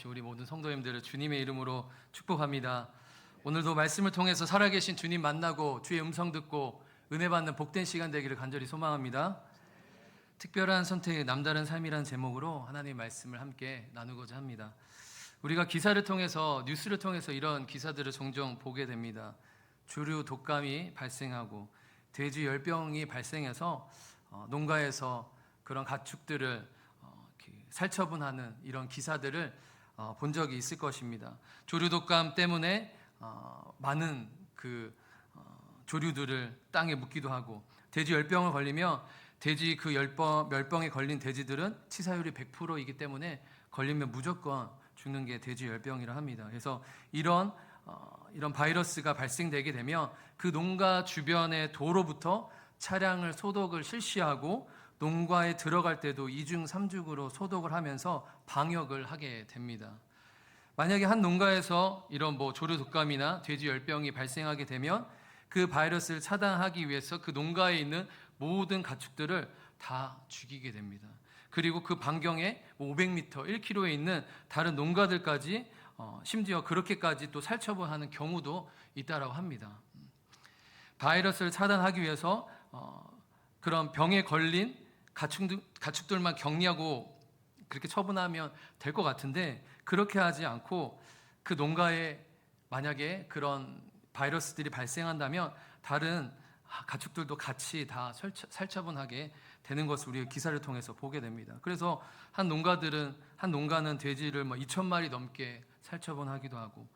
나오신 우리 모든 성도님들을 주님의 이름으로 축복합니다. 오늘도 말씀을 통해서 살아계신 주님 만나고 주의 음성 듣고 은혜 받는 복된 시간 되기를 간절히 소망합니다. 특별한 선택의 남다른 삶이라는 제목으로 하나님의 말씀을 함께 나누고자 합니다. 우리가 기사를 통해서, 뉴스를 통해서 이런 기사들을 종종 보게 됩니다. 조류 독감이 발생하고 돼지 열병이 발생해서 농가에서 그런 가축들을 살처분하는 이런 기사들을 본 적이 있을 것입니다. 조류 독감 때문에 많은 조류들을 땅에 묻기도 하고, 돼지 열병을 걸리면 돼지 열병에 걸린 돼지들은 치사율이 100%이기 때문에 걸리면 무조건 죽는 게 돼지 열병이라 합니다. 그래서 이런 바이러스가 발생되게 되면 그 농가 주변의 도로부터 차량을 소독을 실시하고 농가에 들어갈 때도 2중 3중으로 소독을 하면서 방역을 하게 됩니다. 만약에 한 농가에서 이런 조류 독감이나 돼지 열병이 발생하게 되면 그 바이러스를 차단하기 위해서 그 농가에 있는 모든 가축들을 다 죽이게 됩니다. 그리고 그 반경에 500m, 1km에 있는 다른 농가들까지 심지어 그렇게까지 또 살처분하는 경우도 있다라고 합니다. 바이러스를 차단하기 위해서 그런 병에 걸린 가축들만 격리하고 그렇게 처분하면 될 것 같은데, 그렇게 하지 않고 그 농가에 만약에 그런 바이러스들이 발생한다면 다른 가축들도 같이 다 살처분하게 되는 것을 우리 기사를 통해서 보게 됩니다. 그래서 한 농가는 돼지를 2,000마리 넘게 살처분하기도 하고,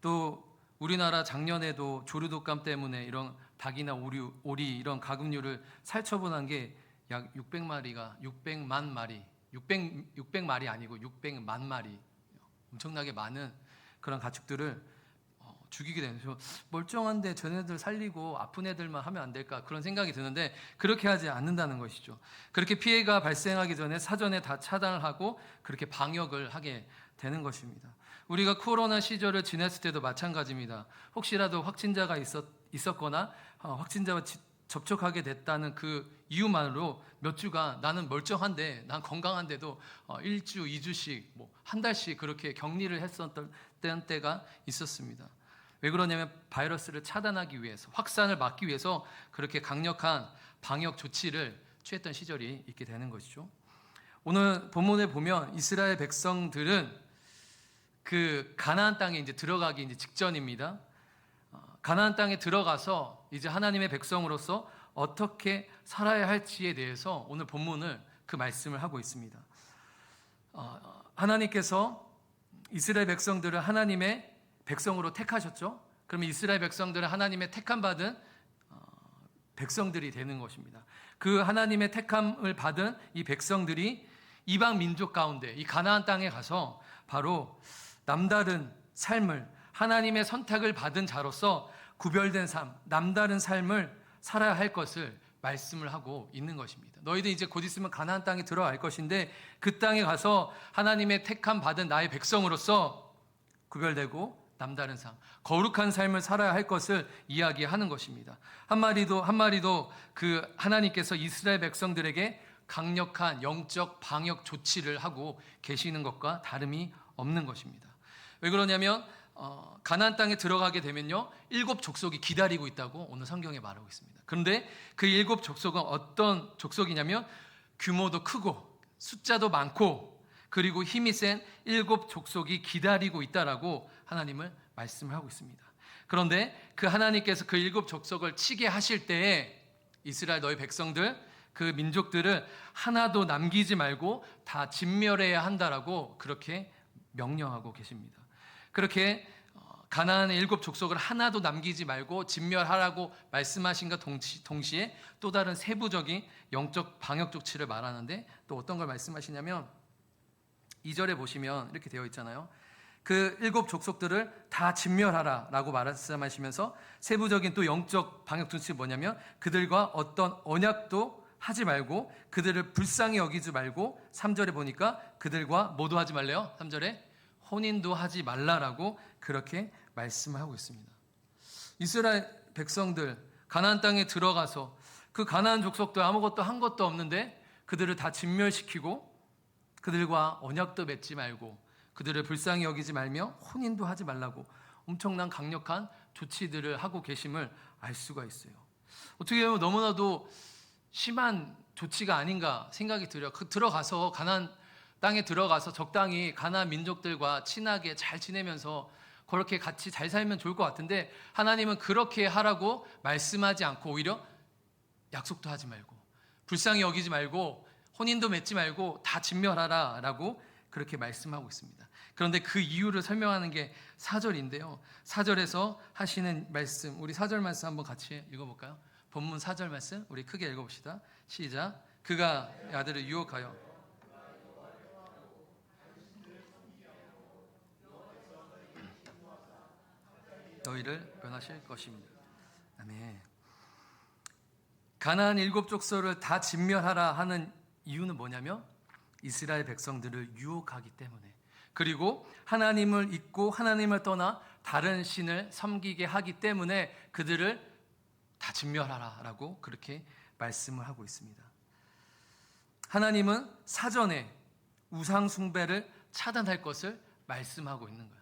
또 우리나라 작년에도 조류독감 때문에 이런 닭이나 오리 이런 가금류를 살처분한 게 약 600만 마리, 600마리 아니고 600만 마리, 엄청나게 많은 그런 가축들을 죽이게 되는, 멀쩡한데 쟤네들 살리고 아픈 애들만 하면 안 될까, 그런 생각이 드는데 그렇게 하지 않는다는 것이죠. 그렇게 피해가 발생하기 전에 사전에 다 차단을 하고 그렇게 방역을 하게 되는 것입니다. 우리가 코로나 시절을 지냈을 때도 마찬가지입니다. 혹시라도 확진자가 있었거나 확진자와 접촉하게 됐다는 그 이유만으로 몇 주간 나는 멀쩡한데, 난 건강한데도 1주, 2주씩 한 달씩 그렇게 격리를 했었던 때가 있었습니다. 왜 그러냐면 바이러스를 차단하기 위해서, 확산을 막기 위해서 그렇게 강력한 방역 조치를 취했던 시절이 있게 되는 것이죠. 오늘 본문에 보면 이스라엘 백성들은 그 가나안 땅에 이제 들어가기 이제 직전입니다. 가나안 땅에 들어가서 이제 하나님의 백성으로서 어떻게 살아야 할지에 대해서 오늘 본문을 그 말씀을 하고 있습니다. 하나님께서 이스라엘 백성들을 하나님의 백성으로 택하셨죠. 그러면 이스라엘 백성들은 하나님의 택함 받은 백성들이 되는 것입니다. 그 하나님의 택함을 받은 이 백성들이 이방 민족 가운데 이 가나안 땅에 가서 바로 남다른 삶을, 하나님의 선택을 받은 자로서 구별된 삶, 남다른 삶을 살아야 할 것을 말씀을 하고 있는 것입니다. 너희들 이제 곧 있으면 가나안 땅에 들어갈 것인데 그 땅에 가서 하나님의 택함 받은 나의 백성으로서 구별되고 남다른 삶, 거룩한 삶을 살아야 할 것을 이야기하는 것입니다. 한 마리도 그 하나님께서 이스라엘 백성들에게 강력한 영적 방역 조치를 하고 계시는 것과 다름이 없는 것입니다. 왜 그러냐면 가나안 땅에 들어가게 되면요 7 족속이 기다리고 있다고 오늘 성경에 말하고 있습니다. 그런데 그 7 족속은 어떤 족속이냐면 규모도 크고 숫자도 많고 그리고 힘이 센 7 족속이 기다리고 있다라고 하나님을 말씀을 하고 있습니다. 그런데 그 하나님께서 그 7 족속을 치게 하실 때에 이스라엘 너희 백성들, 그 민족들을 하나도 남기지 말고 다 진멸해야 한다라고 그렇게 명령하고 계십니다. 그렇게 가나안의 7 족속을 하나도 남기지 말고 진멸하라고 말씀하신과 동시에 또 다른 세부적인 영적 방역 조치를 말하는데, 또 어떤 걸 말씀하시냐면 2절에 보시면 이렇게 되어 있잖아요. 그 7 족속들을 다 진멸하라 라고 말씀하시면서 세부적인 또 영적 방역 조치가 뭐냐면 그들과 어떤 언약도 하지 말고 그들을 불쌍히 여기지 말고, 3절에 보니까 그들과 뭐도 하지 말래요? 3절에 혼인도 하지 말라라고 그렇게 말씀하고 있습니다. 이스라엘 백성들 가나안 땅에 들어가서 그 가나안 족속도 아무것도 한 것도 없는데 그들을 다 진멸시키고 그들과 언약도 맺지 말고 그들을 불쌍히 여기지 말며 혼인도 하지 말라고 엄청난 강력한 조치들을 하고 계심을 알 수가 있어요. 어떻게 보면 너무나도 심한 조치가 아닌가 생각이 들어요. 들어가서 가나안 땅에 들어가서 적당히 가나안 민족들과 친하게 잘 지내면서 그렇게 같이 잘 살면 좋을 것 같은데 하나님은 그렇게 하라고 말씀하지 않고 오히려 약속도 하지 말고 불쌍히 여기지 말고 혼인도 맺지 말고 다 진멸하라 라고 그렇게 말씀하고 있습니다. 그런데 그 이유를 설명하는 게 4절인데요. 4절에서 하시는 말씀, 우리 4절 말씀 한번 같이 읽어볼까요? 본문 4절 말씀 우리 크게 읽어봅시다. 시작. 그가 아들을 유혹하여 너희를 변하실 것입니다. 아멘. 가나안 7족속을 다 진멸하라 하는 이유는 뭐냐면 이스라엘 백성들을 유혹하기 때문에, 그리고 하나님을 잊고 하나님을 떠나 다른 신을 섬기게 하기 때문에 그들을 다 진멸하라 라고 그렇게 말씀을 하고 있습니다. 하나님은 사전에 우상 숭배를 차단할 것을 말씀하고 있는 거야.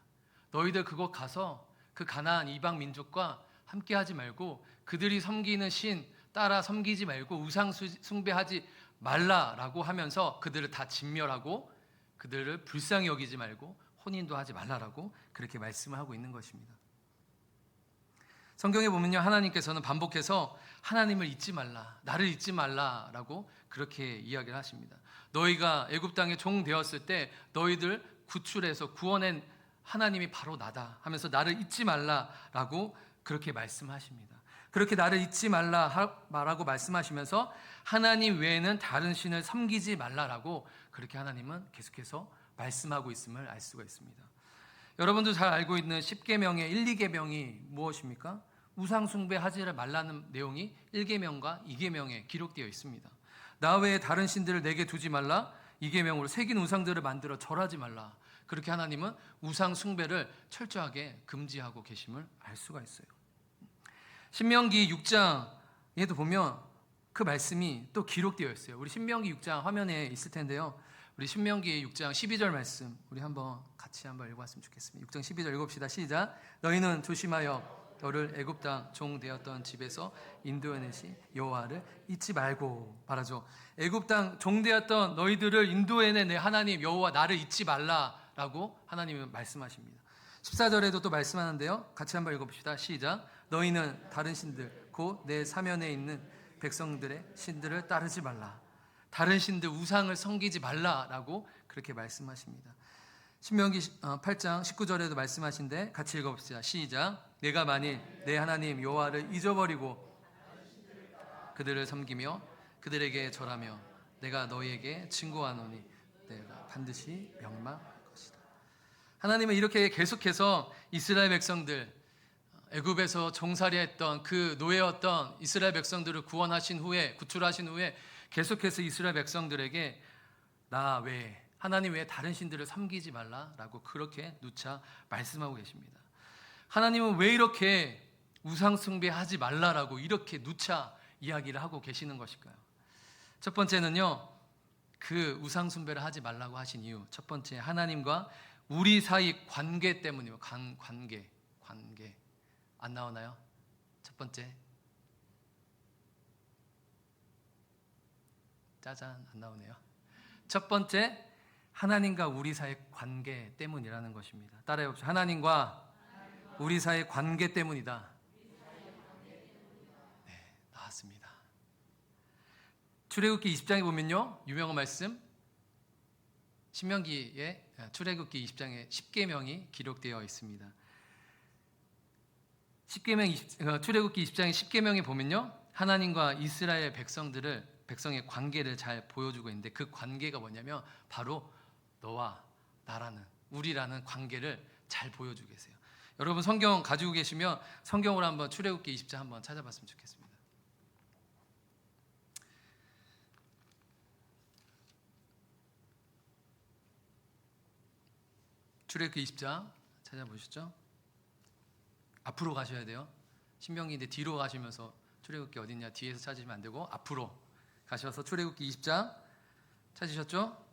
너희들 그곳 가서 그 가나안 이방 민족과 함께 하지 말고 그들이 섬기는 신 따라 섬기지 말고 우상 숭배하지 말라라고 하면서 그들을 다 진멸하고 그들을 불쌍히 여기지 말고 혼인도 하지 말라라고 그렇게 말씀하고 있는 것입니다. 성경에 보면요, 하나님께서는 반복해서 하나님을 잊지 말라, 나를 잊지 말라라고 그렇게 이야기를 하십니다. 너희가 애굽 땅에 종 되었을 때 너희들 구출해서 구원한 하나님이 바로 나다 하면서 나를 잊지 말라라고 그렇게 말씀하십니다. 그렇게 나를 잊지 말라고 말씀하시면서 하나님 외에는 다른 신을 섬기지 말라라고 그렇게 하나님은 계속해서 말씀하고 있음을 알 수가 있습니다. 여러분도 잘 알고 있는 10계명의 1, 2계명이 무엇입니까? 우상 숭배하지 말라는 내용이 1계명과 2계명에 기록되어 있습니다. 나 외에 다른 신들을 내게 두지 말라, 2계명으로 새긴 우상들을 만들어 절하지 말라. 그렇게 하나님은 우상 숭배를 철저하게 금지하고 계심을 알 수가 있어요. 신명기 6장에도 보면 그 말씀이 또 기록되어 있어요. 우리 신명기 6장 화면에 있을 텐데요. 우리 신명기 6장 12절 말씀 우리 같이 한번 읽어봤으면 좋겠습니다. 6장 12절 읽읍시다. 시작. 너희는 조심하여 너를 애굽 땅 종 되었던 집에서 인도해내신 여호와를 잊지 말고. 말하죠. 애굽 땅 종 되었던 너희들을 인도해낸 내 하나님 여호와 나를 잊지 말라라고 하나님은 말씀하십니다. 14절에도 또 말씀하는데요. 같이 한번 읽어봅시다. 시작. 너희는 다른 신들 곧 내 사면에 있는 백성들의 신들을 따르지 말라. 다른 신들 우상을 섬기지 말라라고 그렇게 말씀하십니다. 신명기 8장 19절에도 말씀하신데 같이 읽어봅시다. 시작. 내가 만일 내 하나님 여호와를 잊어버리고 그들을 섬기며 그들에게 절하며 내가 너희에게 증거하노니 내가 반드시 멸망할 것이다. 하나님은 이렇게 계속해서 이스라엘 백성들, 애굽에서 종살이했던 그 노예였던 이스라엘 백성들을 구원하신 후에, 구출하신 후에 계속해서 이스라엘 백성들에게 나 외에, 하나님 외에 다른 신들을 섬기지 말라라고 그렇게 누차 말씀하고 계십니다. 하나님은 왜 이렇게 우상 숭배하지 말라라고 이렇게 누차 이야기를 하고 계시는 것일까요? 첫 번째는요, 그 우상 숭배를 하지 말라고 하신 이유, 첫 번째 하나님과 우리 사이 관계 때문이에요. 관계 안 나오나요? 첫 번째, 짜잔, 안 나오네요. 첫 번째, 하나님과 우리 사이 관계 때문이라는 것입니다. 따라해 봅시다. 하나님과 우리 사이 관계 때문이다. 네, 나왔습니다. 출애굽기 20장에 보면요, 유명한 말씀, 신명기에 출애굽기 20장에 10계명이 기록되어 있습니다. 출애굽기 20장의 10계명에 보면요, 하나님과 이스라엘 백성의 관계를 잘 보여주고 있는데 그 관계가 뭐냐면 바로 너와 나라는, 우리라는 관계를 잘 보여주고 계세요. 여러분 성경 가지고 계시면 성경으로 한번 출애굽기 20장 한번 찾아봤으면 좋겠습니다. 출애굽기 20장 찾아보시죠. 앞으로 가셔야 돼요. 신명기인데 뒤로 가시면서 출애굽기 어딨냐 뒤에서 찾으시면 안 되고 앞으로 가셔서 출애굽기 20장 찾으셨죠?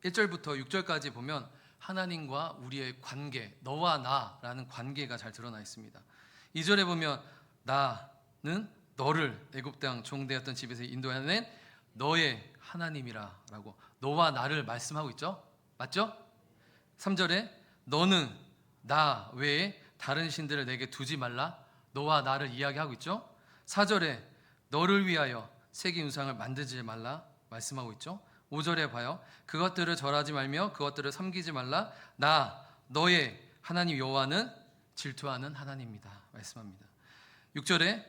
1절부터 6절까지 보면 하나님과 우리의 관계, 너와 나라는 관계가 잘 드러나 있습니다. 2절에 보면 나는 너를 애굽 땅 종되었던 집에서 인도해낸 너의 하나님이라라고 너와 나를 말씀하고 있죠. 맞죠? 3절에 너는 나 외에 다른 신들을 내게 두지 말라. 너와 나를 이야기하고 있죠. 4절에 너를 위하여 새긴 우상을 만들지 말라 말씀하고 있죠. 5절에 봐요. 그것들을 절하지 말며 그것들을 섬기지 말라. 나 너의 하나님 여호와는 질투하는 하나님이다 말씀합니다. 6절에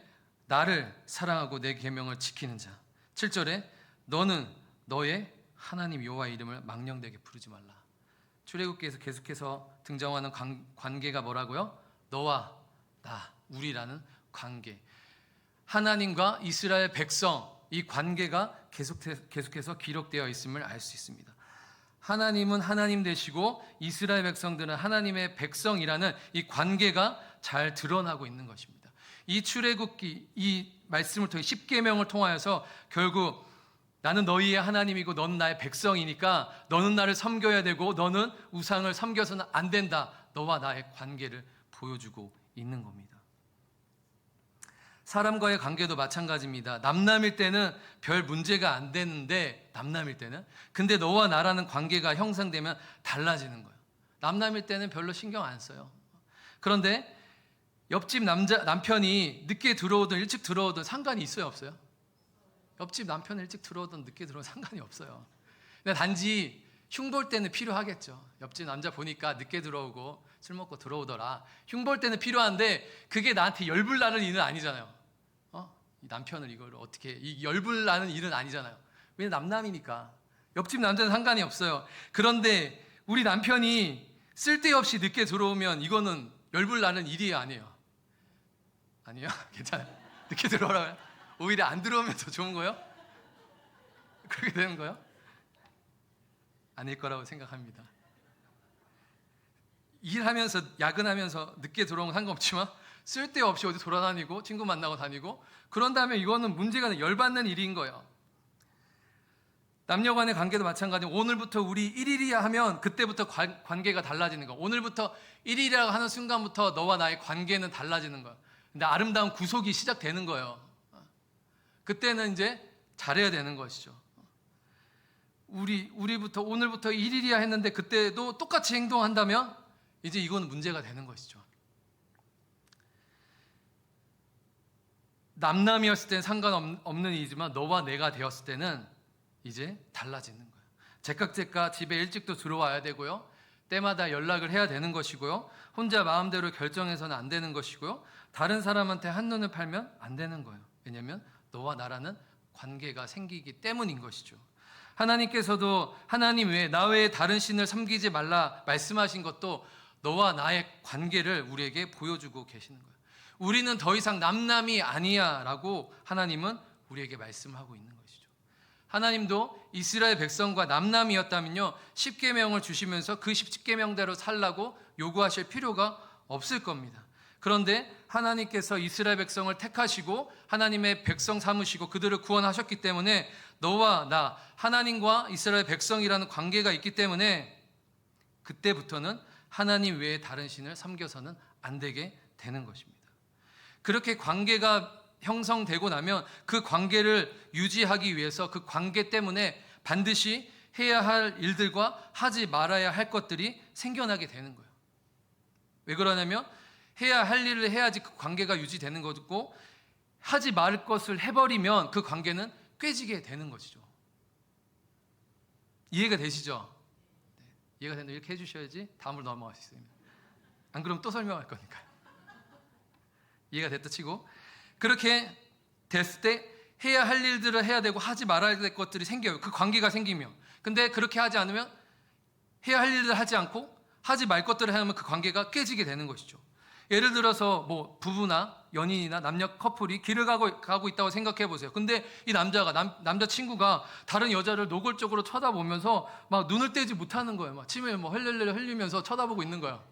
나를 사랑하고 내 계명을 지키는 자. 7절에 너는 너의 하나님 여호와의 이름을 망령되게 부르지 말라. 출애굽기에서 계속해서 등장하는 관계가 뭐라고요? 너와 나, 우리라는 관계. 하나님과 이스라엘 백성, 이 관계가 계속해서 기록되어 있음을 알 수 있습니다. 하나님은 하나님 되시고 이스라엘 백성들은 하나님의 백성이라는 이 관계가 잘 드러나고 있는 것입니다. 이 출애굽기, 이 말씀을 통해 십계명을 통하여서 결국 나는 너희의 하나님이고 너는 나의 백성이니까 너는 나를 섬겨야 되고 너는 우상을 섬겨서는 안 된다. 너와 나의 관계를 보여주고 있는 겁니다. 사람과의 관계도 마찬가지입니다. 남남일 때는 별 문제가 안 되는데 남남일 때는 근데 너와 나라는 관계가 형성되면 달라지는 거예요. 남남일 때는 별로 신경 안 써요. 그런데 옆집 남편이 늦게 들어오든 일찍 들어오든 상관이 있어요, 없어요? 옆집 남편이 일찍 들어오든 늦게 들어오든 상관이 없어요. 근데 단지 흉볼 때는 필요하겠죠. 옆집 남자 보니까 늦게 들어오고 술 먹고 들어오더라. 흉볼 때는 필요한데 그게 나한테 열불 나는 일은 아니잖아요. 이 남편을 이걸 어떻게 이 열불 나는 일은 아니잖아요. 왜냐면 남남이니까. 옆집 남자는 상관이 없어요. 그런데 우리 남편이 쓸데없이 늦게 들어오면 이거는 열불 나는 일이 아니에요. 아니에요? 괜찮아요. 늦게 들어오라고요? 오히려 안 들어오면 더 좋은 거예요? 그렇게 되는 거예요? 아닐 거라고 생각합니다. 일하면서 야근하면서 늦게 들어오면 상관없지만 쓸데없이 어디 돌아다니고 친구 만나고 다니고 그런다면 이거는 문제가 열받는 일인 거예요. 남녀 간의 관계도 마찬가지고 오늘부터 우리 1일이야 하면 그때부터 관계가 달라지는 거예요. 오늘부터 1일이라고 하는 순간부터 너와 나의 관계는 달라지는 거예요. 근데 아름다운 구속이 시작되는 거예요. 그때는 이제 잘해야 되는 것이죠. 우리부터 오늘부터 1일이야 했는데 그때도 똑같이 행동한다면 이제 이건 문제가 되는 것이죠. 남남이었을 때는 상관없는 일이지만 너와 내가 되었을 때는 이제 달라지는 거예요. 제깍제깍 집에 일찍도 들어와야 되고요. 때마다 연락을 해야 되는 것이고요. 혼자 마음대로 결정해서는 안 되는 것이고요. 다른 사람한테 한눈을 팔면 안 되는 거예요. 왜냐하면 너와 나라는 관계가 생기기 때문인 것이죠. 하나님께서도 하나님 외에 나 외에 다른 신을 섬기지 말라 말씀하신 것도 너와 나의 관계를 우리에게 보여주고 계시는 거예요. 우리는 더 이상 남남이 아니야 라고 하나님은 우리에게 말씀하고 있는 것이죠. 하나님도 이스라엘 백성과 남남이었다면요 10계명을 주시면서 그 10계명대로 살라고 요구하실 필요가 없을 겁니다. 그런데 하나님께서 이스라엘 백성을 택하시고 하나님의 백성 삼으시고 그들을 구원하셨기 때문에 너와 나 하나님과 이스라엘 백성이라는 관계가 있기 때문에 그때부터는 하나님 외에 다른 신을 섬겨서는 안 되게 되는 것입니다. 그렇게 관계가 형성되고 나면 그 관계를 유지하기 위해서 그 관계 때문에 반드시 해야 할 일들과 하지 말아야 할 것들이 생겨나게 되는 거예요. 왜 그러냐면 해야 할 일을 해야지 그 관계가 유지되는 거고 하지 말 것을 해버리면 그 관계는 깨지게 되는 것이죠. 이해가 되시죠? 네. 이해가 된다 이렇게 해주셔야지 다음으로 넘어갈 수 있습니다. 안 그러면 또 설명할 거니까요. 이해가 됐다 치고 그렇게 됐을 때 해야 할 일들을 해야 되고 하지 말아야 될 것들이 생겨요. 그 관계가 생기면. 근데 그렇게 하지 않으면 해야 할 일들을 하지 않고 하지 말 것들을 하면 그 관계가 깨지게 되는 것이죠. 예를 들어서 뭐 부부나 연인이나 남녀 커플이 길을 가고 있다고 생각해 보세요. 근데 이 남자친구가 다른 여자를 노골적으로 쳐다보면서 막 눈을 떼지 못하는 거예요. 막 침을 뭐 흘리려 흘리면서 쳐다보고 있는 거예요.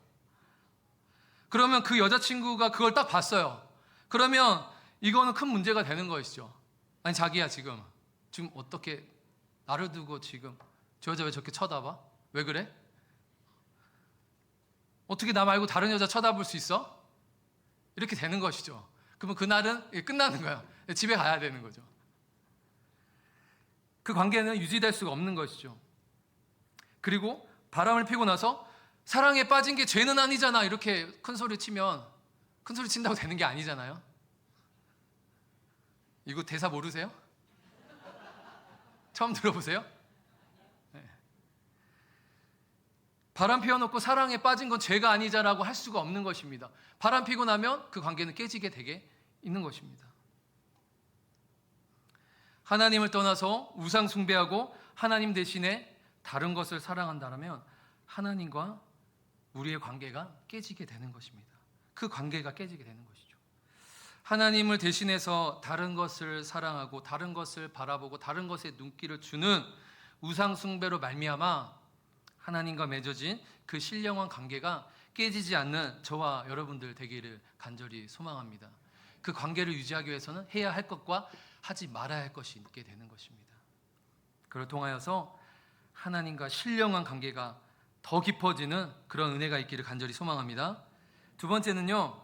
그러면 그 여자친구가 그걸 딱 봤어요. 그러면 이거는 큰 문제가 되는 것이죠. 아니 자기야 지금 어떻게 나를 두고 지금 저 여자 왜 저렇게 쳐다봐? 왜 그래? 어떻게 나 말고 다른 여자 쳐다볼 수 있어? 이렇게 되는 것이죠. 그러면 그날은 끝나는 거야. 집에 가야 되는 거죠. 그 관계는 유지될 수가 없는 것이죠. 그리고 바람을 피고 나서 사랑에 빠진 게 죄는 아니잖아, 이렇게 큰 소리 치면 큰 소리 친다고 되는 게 아니잖아요. 이거 대사 모르세요? 처음 들어보세요? 네. 바람 피워놓고 사랑에 빠진 건 죄가 아니자라고 할 수가 없는 것입니다. 바람 피고 나면 그 관계는 깨지게 되게 있는 것입니다. 하나님을 떠나서 우상 숭배하고 하나님 대신에 다른 것을 사랑한다면 하나님과 우리의 관계가 깨지게 되는 것입니다. 그 관계가 깨지게 되는 것이죠. 하나님을 대신해서 다른 것을 사랑하고 다른 것을 바라보고 다른 것에 눈길을 주는 우상 숭배로 말미암아 하나님과 맺어진 그 신령한 관계가 깨지지 않는 저와 여러분들 되기를 간절히 소망합니다. 그 관계를 유지하기 위해서는 해야 할 것과 하지 말아야 할 것이 있게 되는 것입니다. 그걸 통하여서 하나님과 신령한 관계가 더 깊어지는 그런 은혜가 있기를 간절히 소망합니다. 두 번째는요,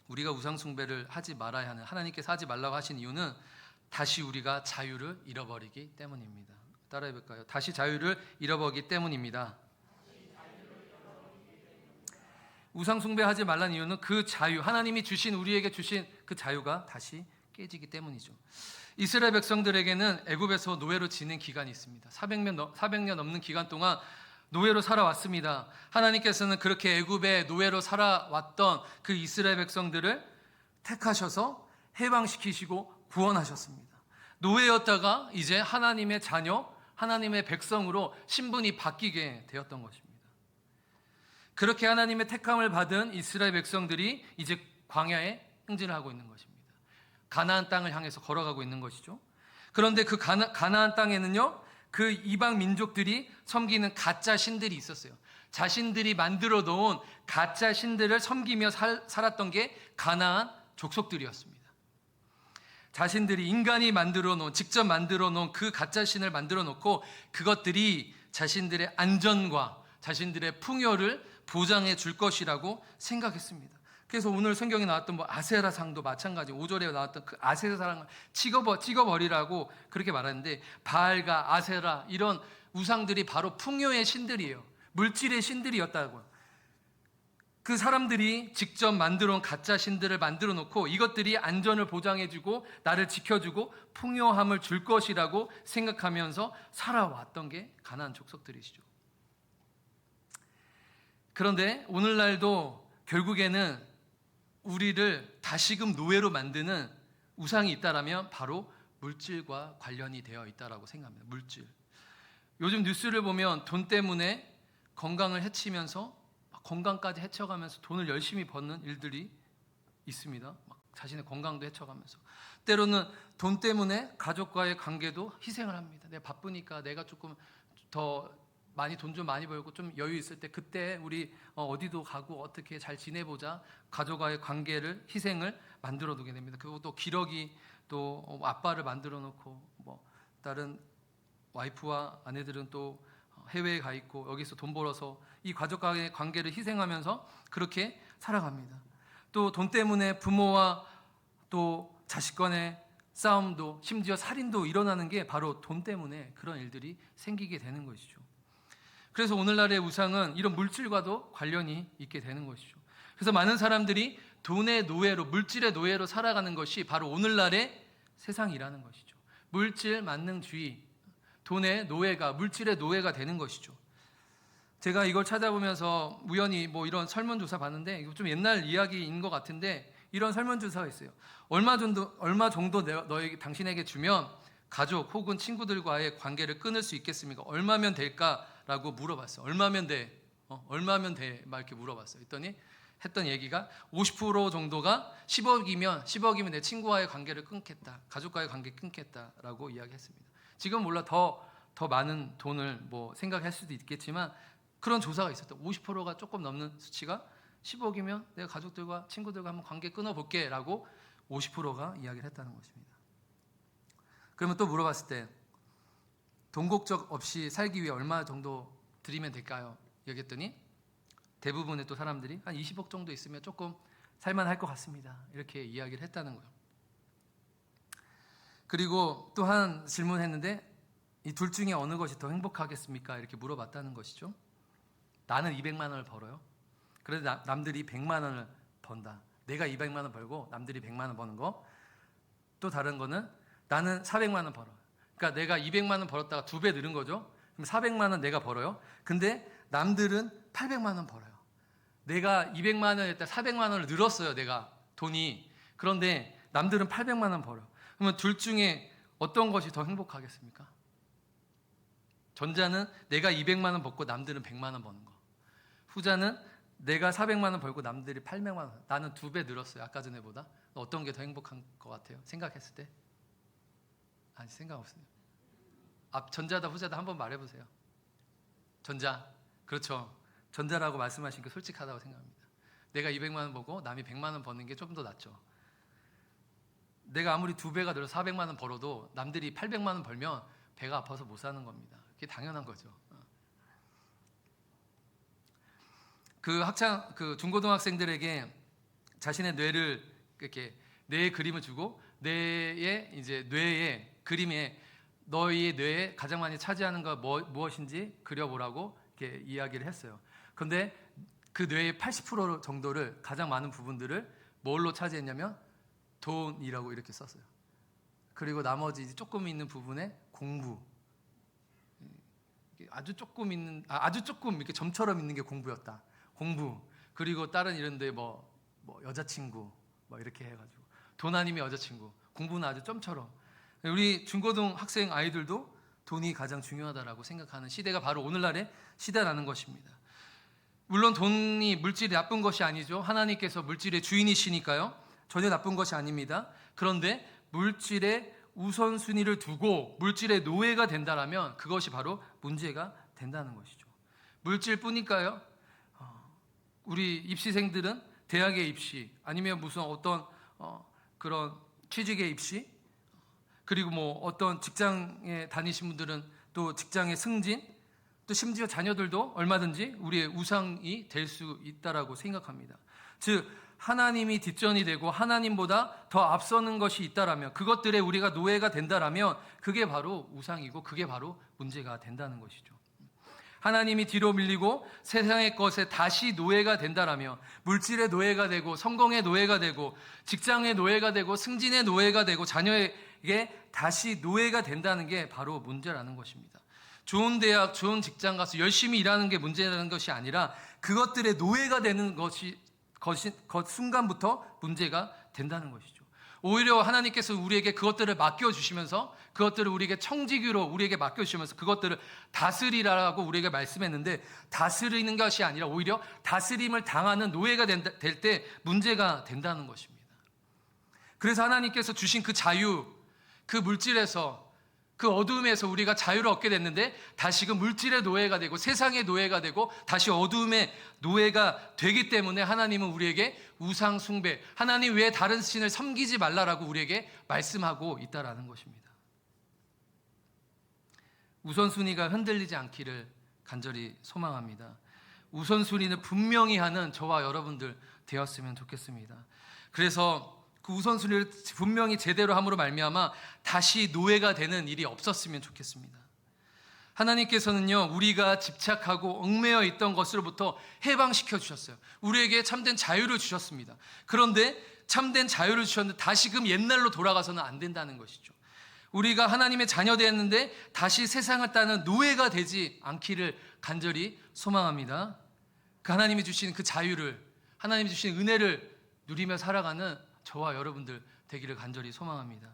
우리가 우상 숭배를 하지 말아야 하는, 하나님께서 하지 말라고 하신 이유는 다시 우리가 자유를 잃어버리기 때문입니다. 따라해 볼까요? 다시 자유를 잃어버리기 때문입니다. 우상 숭배하지 말라는 이유는 그 자유, 하나님이 주신, 우리에게 주신 그 자유가 다시 깨지기 때문이죠. 이스라엘 백성들에게는 애굽에서 노예로 지낸 기간이 있습니다. 400년 넘는 기간 동안 노예로 살아왔습니다. 하나님께서는 그렇게 애굽에 노예로 살아왔던 그 이스라엘 백성들을 택하셔서 해방시키시고 구원하셨습니다. 노예였다가 이제 하나님의 자녀, 하나님의 백성으로 신분이 바뀌게 되었던 것입니다. 그렇게 하나님의 택함을 받은 이스라엘 백성들이 이제 광야에 행진을 하고 있는 것입니다. 가나안 땅을 향해서 걸어가고 있는 것이죠. 그런데 그 가나안 땅에는요, 그 이방 민족들이 섬기는 가짜 신들이 있었어요. 자신들이 만들어 놓은 가짜 신들을 섬기며 살았던 게 가나안 족속들이었습니다. 자신들이 인간이 만들어 놓은, 직접 만들어 놓은 그 가짜 신을 만들어 놓고 그것들이 자신들의 안전과 자신들의 풍요를 보장해 줄 것이라고 생각했습니다. 그래서 오늘 성경에 나왔던 아세라 상도 마찬가지, 5절에 나왔던 그 아세라 상을 찍어버리라고 그렇게 말하는데, 바알과 아세라 이런 우상들이 바로 풍요의 신들이에요. 물질의 신들이었다고요. 그 사람들이 직접 만들어 놓은 가짜 신들을 만들어 놓고 이것들이 안전을 보장해주고 나를 지켜주고 풍요함을 줄 것이라고 생각하면서 살아왔던 게 가나안 족속들이시죠. 그런데 오늘날도 결국에는 우리를 다시금 노예로 만드는 우상이 있다라면 바로 물질과 관련이 되어 있다라고 생각합니다. 물질. 요즘 뉴스를 보면 돈 때문에 건강을 해치면서 건강까지 해쳐가면서 돈을 열심히 버는 일들이 있습니다. 자신의 건강도 해쳐가면서 때로는 돈 때문에 가족과의 관계도 희생을 합니다. 내가 바쁘니까 내가 조금 더 많이 돈 좀 많이 벌고 좀 여유 있을 때 그때 우리 어디도 가고 어떻게 잘 지내보자, 가족과의 관계를 희생을 만들어 두게 됩니다. 그리고 또 기러기 또 아빠를 만들어 놓고 다른 와이프와 아내들은 또 해외에 가 있고 여기서 돈 벌어서 이 가족과의 관계를 희생하면서 그렇게 살아갑니다. 또 돈 때문에 부모와 또 자식 간의 싸움도, 심지어 살인도 일어나는 게 바로 돈 때문에 그런 일들이 생기게 되는 것이죠. 그래서 오늘날의 우상은 이런 물질과도 관련이 있게 되는 것이죠. 그래서 많은 사람들이 돈의 노예로, 물질의 노예로 살아가는 것이 바로 오늘날의 세상이라는 것이죠. 물질 만능주의, 돈의 노예가, 물질의 노예가 되는 것이죠. 제가 이걸 찾아보면서 우연히 이런 설문조사 봤는데, 이거 좀 옛날 이야기인 것 같은데 이런 설문조사가 있어요. 얼마 정도 당신에게 주면 가족 혹은 친구들과의 관계를 끊을 수 있겠습니까? 얼마면 될까라고 물어봤어요. 얼마면 돼? 얼마면 돼? 막 이렇게 물어봤어요. 했더니 했던 얘기가 50% 정도가 10억이면 내 친구와의 관계를 끊겠다, 가족과의 관계 끊겠다라고 이야기했습니다. 지금 몰라 더 많은 돈을 생각할 수도 있겠지만 그런 조사가 있었다. 50%가 조금 넘는 수치가 10억이면 내가 가족들과 친구들과 한번 관계 끊어볼게라고 50%가 이야기를 했다는 것입니다. 그러면 또 물어봤을 때 돈 걱정 없이 살기 위해 얼마 정도 드리면 될까요? 얘기했더니 대부분의 또 사람들이 한 20억 정도 있으면 조금 살만할 것 같습니다. 이렇게 이야기를 했다는 거예요. 그리고 또 한 질문했는데 이 둘 중에 어느 것이 더 행복하겠습니까? 이렇게 물어봤다는 것이죠. 나는 200만 원을 벌어요. 그런데 남들이 100만 원을 번다. 내가 200만 원 벌고 남들이 100만 원 버는 거. 또 다른 거는 나는 400만 원 벌어. 그러니까 내가 200만 원 벌었다가 2배 늘은 거죠. 그럼 400만 원 내가 벌어요. 근데 남들은 800만 원 벌어요. 내가 200만 원에다 400만 원을 늘었어요. 내가 돈이. 그런데 남들은 800만 원 벌어요. 그러면 둘 중에 어떤 것이 더 행복하겠습니까? 전자는 내가 200만 원 벌고 남들은 100만 원 버는 거. 후자는 내가 400만 원 벌고 남들이 800만 원. 나는 2배 늘었어요. 아까 전에보다. 어떤 게 더 행복한 것 같아요? 생각했을 때? 아니, 생각 없어요. 전자다 후자다 한번 말해보세요. 전자. 그렇죠. 전자라고 말씀하신 게 솔직하다고 생각합니다. 내가 200만 원 벌고 남이 100만 원 버는 게 좀 더 낫죠. 내가 아무리 2배가 늘어서 400만 원 벌어도 남들이 800만 원 벌면 배가 아파서 못 사는 겁니다. 그게 당연한 거죠. 그 중고등학생들에게 자신의 뇌를 이렇게 뇌의 그림을 주고 뇌의 그림에 너희의 뇌에 가장 많이 차지하는 거 무엇인지 그려보라고 이렇게 이야기를 했어요. 그런데 그 뇌의 80% 정도를 가장 많은 부분들을 뭘로 차지했냐면 돈이라고 이렇게 썼어요. 그리고 나머지 조금 있는 부분에 공부, 아주 조금 이렇게 점처럼 있는 게 공부였다. 공부. 그리고 다른 이런데 뭐 여자친구 뭐 이렇게 해가지고 돈 아니면 여자친구. 공부는 아주 점처럼. 우리 중고등 학생 아이들도 돈이 가장 중요하다라고 생각하는 시대가 바로 오늘날의 시대라는 것입니다. 물론 돈이 물질이 나쁜 것이 아니죠. 하나님께서 물질의 주인이시니까요. 전혀 나쁜 것이 아닙니다. 그런데 물질의 우선순위를 두고 물질의 노예가 된다라면 그것이 바로 문제가 된다는 것이죠. 물질뿐일까요? 우리 입시생들은 대학의 입시 아니면 무슨 어떤 그런 취직의 입시 그리고 뭐 어떤 직장에 다니신 분들은 또 직장의 승진 또 심지어 자녀들도 얼마든지 우리의 우상이 될 수 있다라고 생각합니다. 즉 하나님이 뒷전이 되고 하나님보다 더 앞서는 것이 있다라면 그것들에 우리가 노예가 된다라면 그게 바로 우상이고 그게 바로 문제가 된다는 것이죠. 하나님이 뒤로 밀리고 세상의 것에 다시 노예가 된다라면 물질의 노예가 되고 성공의 노예가 되고 직장의 노예가 되고 승진의 노예가 되고 자녀에게 다시 노예가 된다는 게 바로 문제라는 것입니다. 좋은 대학, 좋은 직장 가서 열심히 일하는 게 문제라는 것이 아니라 그것들의 노예가 되는 그 순간부터 문제가 된다는 것이죠. 오히려 하나님께서 우리에게 그것들을 맡겨주시면서 그것들을 우리에게 청지기로 우리에게 맡겨주시면서 그것들을 다스리라고 우리에게 말씀했는데 다스리는 것이 아니라 오히려 다스림을 당하는 노예가 될 때 문제가 된다는 것입니다. 그래서 하나님께서 주신 그 자유, 그 물질에서 그 어두움에서 우리가 자유를 얻게 됐는데 다시금 물질의 노예가 되고 세상의 노예가 되고 다시 어두움의 노예가 되기 때문에 하나님은 우리에게 우상 숭배, 하나님 외에 다른 신을 섬기지 말라라고 우리에게 말씀하고 있다라는 것입니다. 우선순위가 흔들리지 않기를 간절히 소망합니다. 우선순위는 분명히 하는 저와 여러분들 되었으면 좋겠습니다. 그래서 그 우선순위를 분명히 제대로 함으로 말미암아 다시 노예가 되는 일이 없었으면 좋겠습니다. 하나님께서는요 우리가 집착하고 얽매여 있던 것으로부터 해방시켜 주셨어요. 우리에게 참된 자유를 주셨습니다. 그런데 참된 자유를 주셨는데 다시금 옛날로 돌아가서는 안 된다는 것이죠. 우리가 하나님의 자녀 되었는데 다시 세상을 따는 노예가 되지 않기를 간절히 소망합니다. 그 하나님이 주신 그 자유를 하나님이 주신 은혜를 누리며 살아가는 저와 여러분들 되기를 간절히 소망합니다.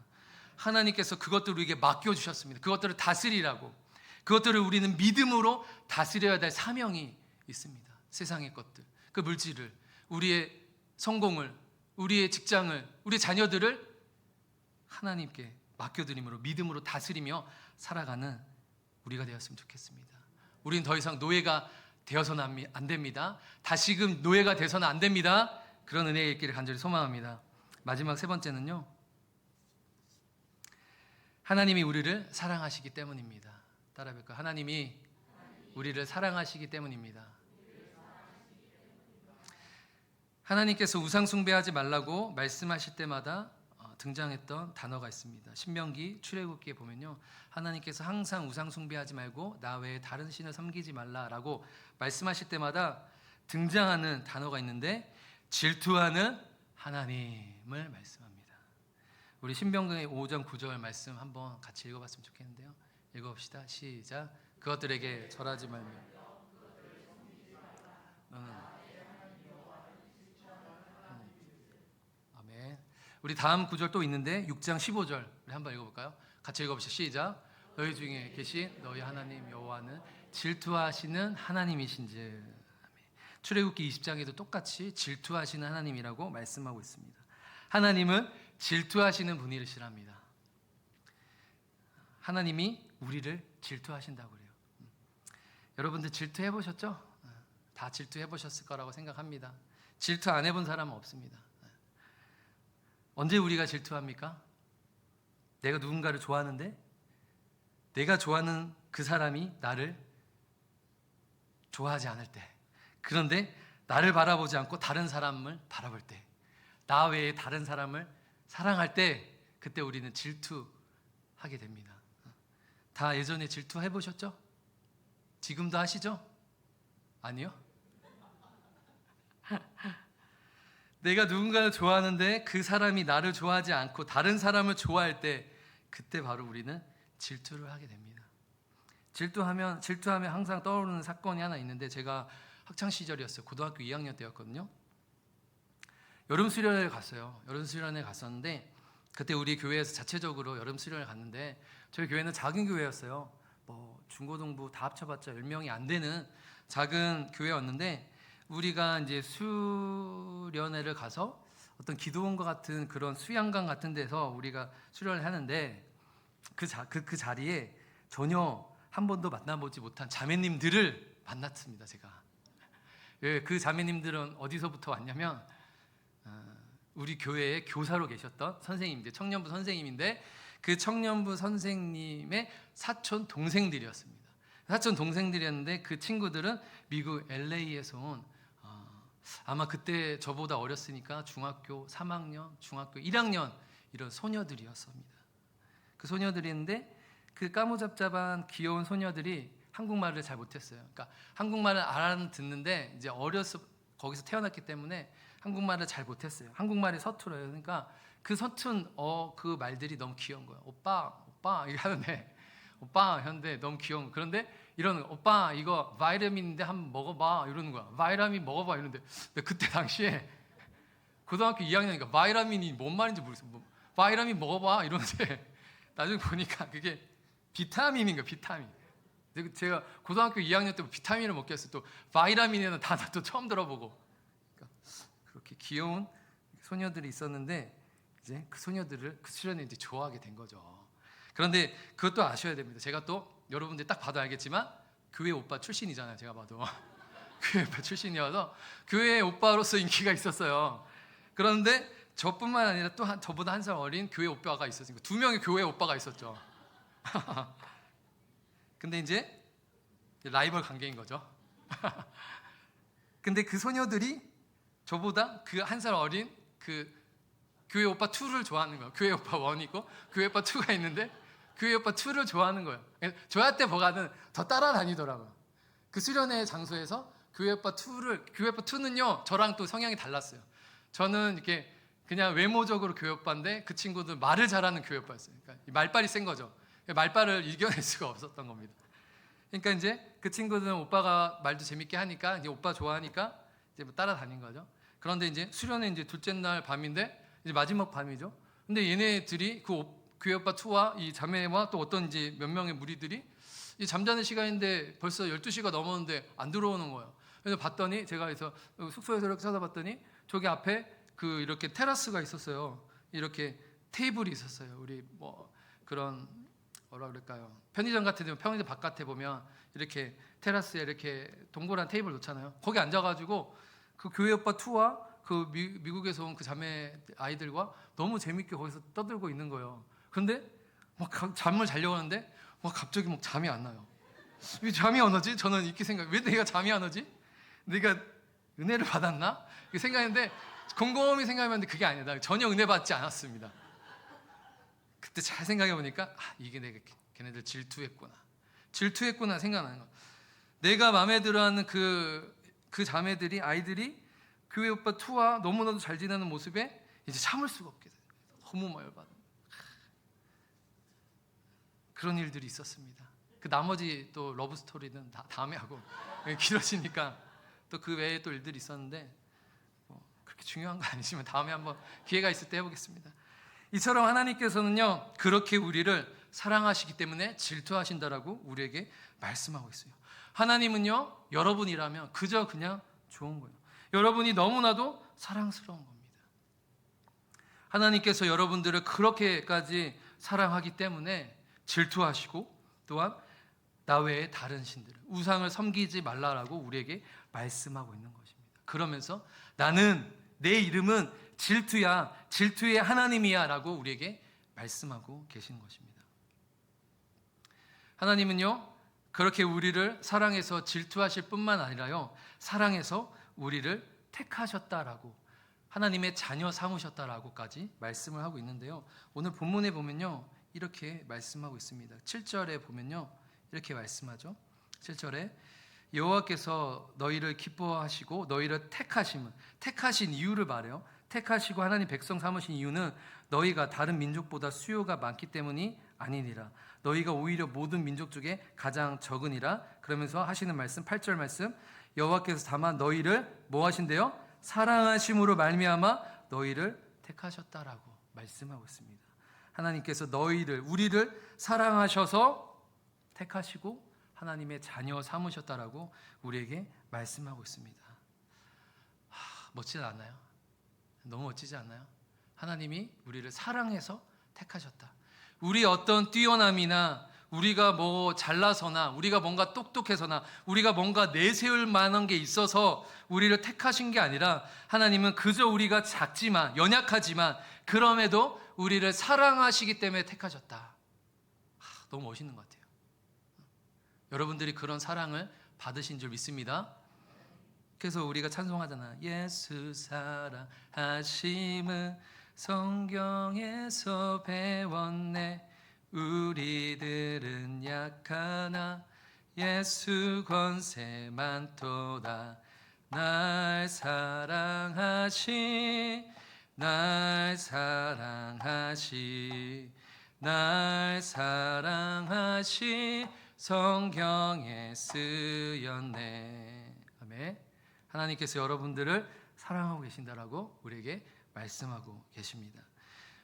하나님께서 그것들을 우리에게 맡겨주셨습니다. 그것들을 다스리라고. 그것들을 우리는 믿음으로 다스려야 될 사명이 있습니다. 세상의 것들, 그 물질을, 우리의 성공을, 우리의 직장을, 우리 자녀들을 하나님께 맡겨드림으로 믿음으로 다스리며 살아가는 우리가 되었으면 좋겠습니다. 우리는 더 이상 노예가 되어서는 안 됩니다. 다시금 노예가 되어서는 안 됩니다. 그런 은혜의 길을 간절히 소망합니다. 마지막 세 번째는요, 하나님이 우리를 사랑하시기 때문입니다. 따라해볼까요? 하나님이 우리를 사랑하시기 때문입니다. 하나님께서 우상 숭배하지 말라고 말씀하실 때마다 등장했던 단어가 있습니다. 신명기, 출애굽기에 보면요, 하나님께서 항상 우상 숭배하지 말고 나 외에 다른 신을 섬기지 말라라고 말씀하실 때마다 등장하는 단어가 있는데 질투하는 하나님을 말씀합니다. 우리 신명기 5장 9절 말씀 한번 같이 읽어봤으면 좋겠는데요. 읽어봅시다. 시작. 그것들에게 절하지 말며 아멘. 우리 다음 구절 또 있는데 6장 15절 우리 한번 읽어볼까요? 같이 읽어봅시다. 시작. 너희 중에 계신 너희 하나님 여호와는 질투하시는 하나님이신지. 출애굽기 20장에도 똑같이 질투하시는 하나님이라고 말씀하고 있습니다. 하나님은 질투하시는 분이시랍니다. 하나님이 우리를 질투하신다고 그래요. 여러분들 질투해 보셨죠? 다 질투해 보셨을 거라고 생각합니다. 질투 안 해본 사람은 없습니다. 언제 우리가 질투합니까? 내가 누군가를 좋아하는데 내가 좋아하는 그 사람이 나를 좋아하지 않을 때, 그런데 나를 바라보지 않고 다른 사람을 바라볼 때, 나 외에 다른 사람을 사랑할 때, 그때 우리는 질투하게 됩니다. 다 예전에 질투해 보셨죠? 지금도 하시죠? 아니요? 내가 누군가를 좋아하는데 그 사람이 나를 좋아하지 않고 다른 사람을 좋아할 때, 그때 바로 우리는 질투를 하게 됩니다. 질투하면 항상 떠오르는 사건이 하나 있는데, 제가 학창 시절이었어요. 고등학교 2학년 때였거든요. 여름 수련회를 갔어요. 여름 수련회 갔었는데, 그때 우리 교회에서 자체적으로 여름 수련을 갔는데, 저희 교회는 작은 교회였어요. 뭐 중고등부 다 합쳐봤자 10명이 안 되는 작은 교회였는데, 우리가 이제 수련회를 가서 어떤 기도원과 같은 그런 수양관 같은 데서 우리가 수련을 하는데, 그 자리에 전혀 한 번도 만나보지 못한 자매님들을 만났습니다. 제가. 그 자매님들은 어디서부터 왔냐면, 우리 교회에 교사로 계셨던 선생님들, 청년부 선생님인데, 그 청년부 선생님의 사촌 동생들이었습니다. 사촌 동생들이었는데, 그 친구들은 미국 LA에서 온, 아마 그때 저보다 어렸으니까 중학교 3학년, 중학교 1학년 이런 소녀들이었습니다. 그 소녀들인데, 그 까무잡잡한 귀여운 소녀들이 한국말을 잘 못했어요. 그러니까 한국말을 알아듣는데, 이제 어려서 거기서 태어났기 때문에 한국말을 잘 못했어요. 한국말이 서툴어요. 그러니까 그 서툰 그 말들이 너무 귀여운 거예요. 오빠 이렇게 하는데, 오빠 하는데 너무 귀여운 거예요. 그런데 이러는 거예요. 오빠 이거 바이라민인데 한번 먹어봐 이러는 거야. 바이라민 먹어봐 이러는데, 근데 그때 당시에 고등학교 2학년이니까 바이라민이 뭔 말인지 모르겠어요. 바이라민 먹어봐 이러는데, 나중에 보니까 그게 비타민인 거예요. 비타민. 제가 고등학교 2학년 때 비타민을 먹겠어요. 또 바이라민이라는 단어도 처음 들어보고. 그러니까 그렇게 귀여운 소녀들이 있었는데, 이제 그 소녀들을 그 수련회 이제 좋아하게 된 거죠. 그런데 그것도 아셔야 됩니다. 제가 또 여러분들 딱 봐도 알겠지만 교회 오빠 출신이잖아요. 제가 봐도 교회 오빠 출신이어서 교회 오빠로서 인기가 있었어요. 그런데 저뿐만 아니라 또 저보다 한 살 어린 교회 오빠가 있었으니까 2명의 교회 오빠가 있었죠. 근데 이제 라이벌 관계인 거죠. 근데 그 소녀들이 저보다 그 한 살 어린 그 교회 오빠 2를 좋아하는 거예요. 교회 오빠 1이고 교회 오빠 2가 있는데, 교회 오빠 2를 좋아하는 거예요. 저한테 보가는 더 따라다니더라고요. 그 수련회 장소에서 교회 오빠 2는요, 저랑 또 성향이 달랐어요. 저는 이렇게 그냥 외모적으로 교회 오빠인데, 그 친구들 말을 잘하는 교회 오빠였어요. 그러니까 말빨이 센 거죠. 말빨을 이겨낼 수가 없었던 겁니다. 그러니까 이제 그 친구들은 오빠가 말도 재밌게 하니까, 이제 오빠 좋아하니까 이제 뭐 따라다닌 거죠. 그런데 이제 수련회 이제 둘째 날 밤인데, 이제 마지막 밤이죠. 근데 얘네들이 그 교회 오빠 2와 이 자매와 또 어떤 이제 몇 명의 무리들이 이 잠자는 시간인데 벌써 12시가 넘었는데 안 들어오는 거예요. 그래서 봤더니, 제가 그래서 숙소에서 이렇게 찾아봤더니 저기 앞에 그 이렇게 테라스가 있었어요. 이렇게 테이블이 있었어요. 우리 뭐 그런 뭐라 그럴까요? 편의점 같은 데, 편의점 바깥에 보면 이렇게 테라스에 이렇게 동그란 테이블 놓잖아요. 거기 앉아가지고 그 교회 오빠 2와 그 미국에서 온 그 자매 아이들과 너무 재밌게 거기서 떠들고 있는 거예요. 그런데 막 잠을 자려고 하는데 막 갑자기 막 잠이 안 나요. 왜 잠이 안 오지? 저는 이렇게 생각. 왜 내가 잠이 안 오지? 내가 은혜를 받았나? 이렇게 생각했는데 곰곰이 생각해봤는데 그게 아니다. 전혀 은혜 받지 않았습니다. 그때 잘 생각해보니까 이게 내가 걔네들 질투했구나 생각나는 거야. 내가 마음에 들어하는 그 자매들이, 아이들이 교회 오빠 투와 너무나도 잘 지내는 모습에 이제 참을 수가 없게 돼. 너무 열받아. 그런 일들이 있었습니다. 그 나머지 또 러브 스토리는 다음에 하고 길어지니까 또 그 외에 또 일들이 있었는데 그렇게 중요한 거 아니지만 다음에 한번 기회가 있을 때 해보겠습니다. 이처럼 하나님께서는요, 그렇게 우리를 사랑하시기 때문에 질투하신다라고 우리에게 말씀하고 있어요. 하나님은요, 여러분이라면 그저 그냥 좋은 거예요. 여러분이 너무나도 사랑스러운 겁니다. 하나님께서 여러분들을 그렇게까지 사랑하기 때문에 질투하시고, 또한 나 외에 다른 신들을, 우상을 섬기지 말라라고 우리에게 말씀하고 있는 것입니다. 그러면서 나는, 내 이름은 질투야, 질투의 하나님이야 라고 우리에게 말씀하고 계시는 것입니다. 하나님은요, 그렇게 우리를 사랑해서 질투하실 뿐만 아니라요, 사랑해서 우리를 택하셨다라고, 하나님의 자녀 삼으셨다라고까지 말씀을 하고 있는데요, 오늘 본문에 보면요, 이렇게 말씀하고 있습니다. 7절에 보면요, 이렇게 말씀하죠. 7절에 여호와께서 너희를 기뻐하시고 너희를 택하신 이유를 말해요. 택하시고 하나님 백성 삼으신 이유는 너희가 다른 민족보다 수요가 많기 때문이 아니니라. 너희가 오히려 모든 민족 중에 가장 적으니라. 그러면서 하시는 말씀, 8절 말씀, 여호와께서 다만 너희를 뭐 하신대요? 사랑하심으로 말미암아 너희를 택하셨다라고 말씀하고 있습니다. 하나님께서 너희를, 우리를 사랑하셔서 택하시고 하나님의 자녀 삼으셨다라고 우리에게 말씀하고 있습니다. 멋지지 않나요? 너무 멋지지 않나요? 하나님이 우리를 사랑해서 택하셨다. 우리 어떤 뛰어남이나 우리가 뭐 잘나서나 우리가 뭔가 똑똑해서나 우리가 뭔가 내세울 만한 게 있어서 우리를 택하신 게 아니라 하나님은 그저 우리가 작지만, 연약하지만 그럼에도 우리를 사랑하시기 때문에 택하셨다. 너무 멋있는 것 같아요. 여러분들이 그런 사랑을 받으신 줄 믿습니다. 그래서 우리가 찬송하잖아. 예수 사랑하심은 성경에서 배웠네. 우리들은 약하나 예수 권세 많도다. 날 사랑하시 성경에 쓰였네. 아멘. 하나님께서 여러분들을 사랑하고 계신다라고 우리에게 말씀하고 계십니다.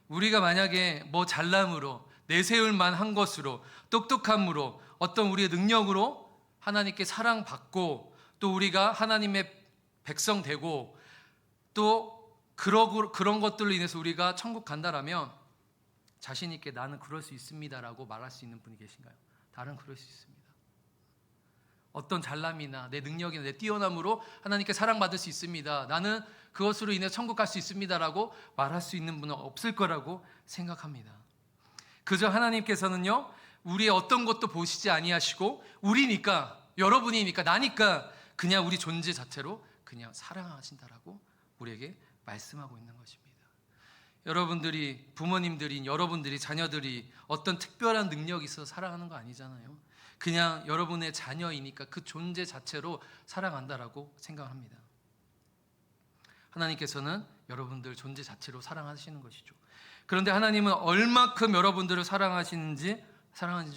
우리가 만약에 뭐 잘남으로, 내세울 만한 것으로, 똑똑함으로, 어떤 우리의 능력으로 하나님께 사랑받고 또 우리가 하나님의 백성 되고 또 그런 것들로 인해서 우리가 천국 간다라면 자신 있게 나는 그럴 수 있습니다라고 말할 수 있는 분이 계신가요? 다른 그럴 수 있습니다. 어떤 잘남이나 내 능력이나 내 뛰어남으로 하나님께 사랑받을 수 있습니다. 나는 그것으로 인해 천국 갈 수 있습니다라고 말할 수 있는 분은 없을 거라고 생각합니다. 그저 하나님께서는요, 우리의 어떤 것도 보시지 아니하시고 우리니까, 여러분이니까, 나니까 그냥 우리 존재 자체로 그냥 사랑하신다라고 우리에게 말씀하고 있는 것입니다. 여러분들이, 부모님들인 여러분들이, 자녀들이 어떤 특별한 능력이 있어서 사랑하는 거 아니잖아요. 그냥 여러분의 자녀이니까 그 존재 자체로 사랑한다라고 생각합니다. 하나님께서는 여러분들 존재 자체로 사랑하시는 것이죠. 그런데 하나님은 얼마큼 여러분들을 사랑하시는지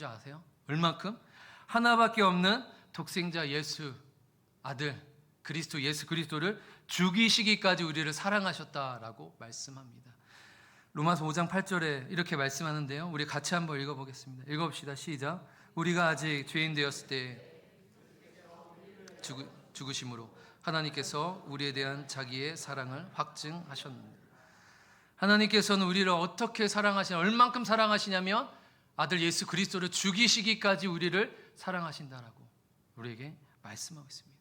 아세요? 얼마큼? 하나밖에 없는 독생자 예수 아들 그리스도, 예수 그리스도를 죽이시기까지 우리를 사랑하셨다라고 말씀합니다. 로마서 5장 8절에 이렇게 말씀하는데요, 우리 같이 한번 읽어보겠습니다. 읽어봅시다. 시작. 우리가 아직 죄인 되었을 때 죽으심으로 하나님께서 우리에 대한 자기의 사랑을 확증하셨는데, 하나님께서는 우리를 어떻게 사랑하시냐, 얼만큼 사랑하시냐면 아들 예수 그리스도를 죽이시기까지 우리를 사랑하신다라고 우리에게 말씀하고 있습니다.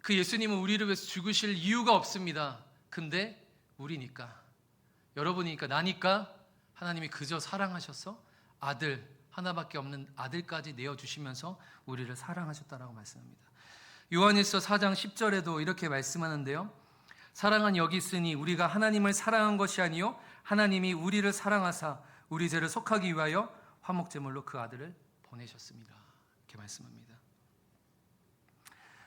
그 예수님은 우리를 위해서 죽으실 이유가 없습니다. 근데 우리니까, 여러분이니까, 나니까 하나님이 그저 사랑하셔서 아들, 하나밖에 없는 아들까지 내어주시면서 우리를 사랑하셨다라고 말씀합니다. 요한일서 4장 10절에도 이렇게 말씀하는데요. 사랑은 여기 있으니 우리가 하나님을 사랑한 것이 아니요 하나님이 우리를 사랑하사 우리 죄를 속하기 위하여 화목제물로 그 아들을 보내셨습니다. 이렇게 말씀합니다.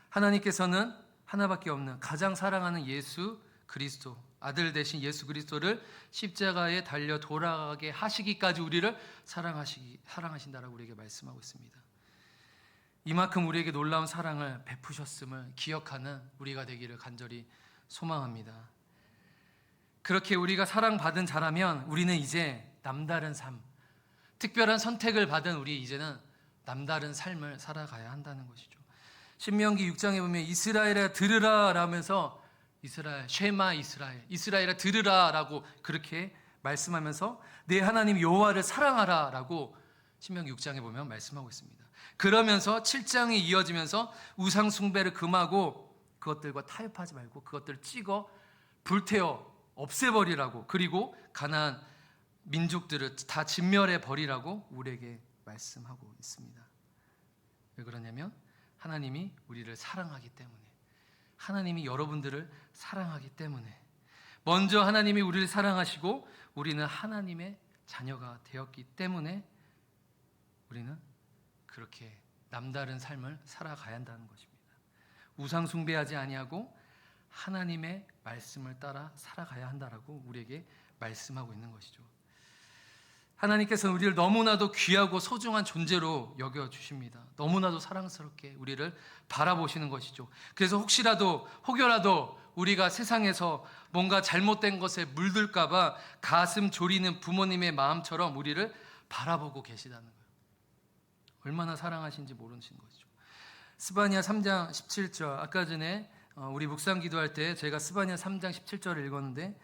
하나님께서는 하나밖에 없는 가장 사랑하는 예수 그리스도, 아들 대신 예수 그리스도를 십자가에 달려 돌아가게 하시기까지 우리를 사랑하신다라고 우리에게 말씀하고 있습니다. 이만큼 우리에게 놀라운 사랑을 베푸셨음을 기억하는 우리가 되기를 간절히 소망합니다. 그렇게 우리가 사랑받은 자라면 우리는 이제 남다른 삶, 특별한 선택을 받은 우리 이제는 남다른 삶을 살아가야 한다는 것이죠. 신명기 6장에 보면 이스라엘아 들으라 라면서 이스라엘, 쉐마 이스라엘, 이스라엘아 들으라 라고 그렇게 말씀하면서 내 하나님 여호와를 사랑하라 라고 신명기 6장에 보면 말씀하고 있습니다. 그러면서 7장이 이어지면서 우상 숭배를 금하고 그것들과 타협하지 말고 그것들을 찍어 불태워 없애버리라고, 그리고 가나안 민족들을 다 진멸해 버리라고 우리에게 말씀하고 있습니다. 왜 그러냐면 하나님이 우리를 사랑하기 때문에, 하나님이 여러분들을 사랑하기 때문에, 먼저 하나님이 우리를 사랑하시고 우리는 하나님의 자녀가 되었기 때문에 우리는 그렇게 남다른 삶을 살아가야 한다는 것입니다. 우상 숭배하지 아니하고 하나님의 말씀을 따라 살아가야 한다라고 우리에게 말씀하고 있는 것이죠. 하나님께서는 우리를 너무나도 귀하고 소중한 존재로 여겨주십니다. 너무나도 사랑스럽게 우리를 바라보시는 것이죠. 그래서 혹여라도 우리가 세상에서 뭔가 잘못된 것에 물들까 봐 가슴 졸이는 부모님의 마음처럼 우리를 바라보고 계시다는 거예요. 얼마나 사랑하신지 모르시는 것이죠. 스바냐 3장 17절, 아까 전에 우리 묵상 기도할 때 제가 스바냐 3장 17절을 읽었는데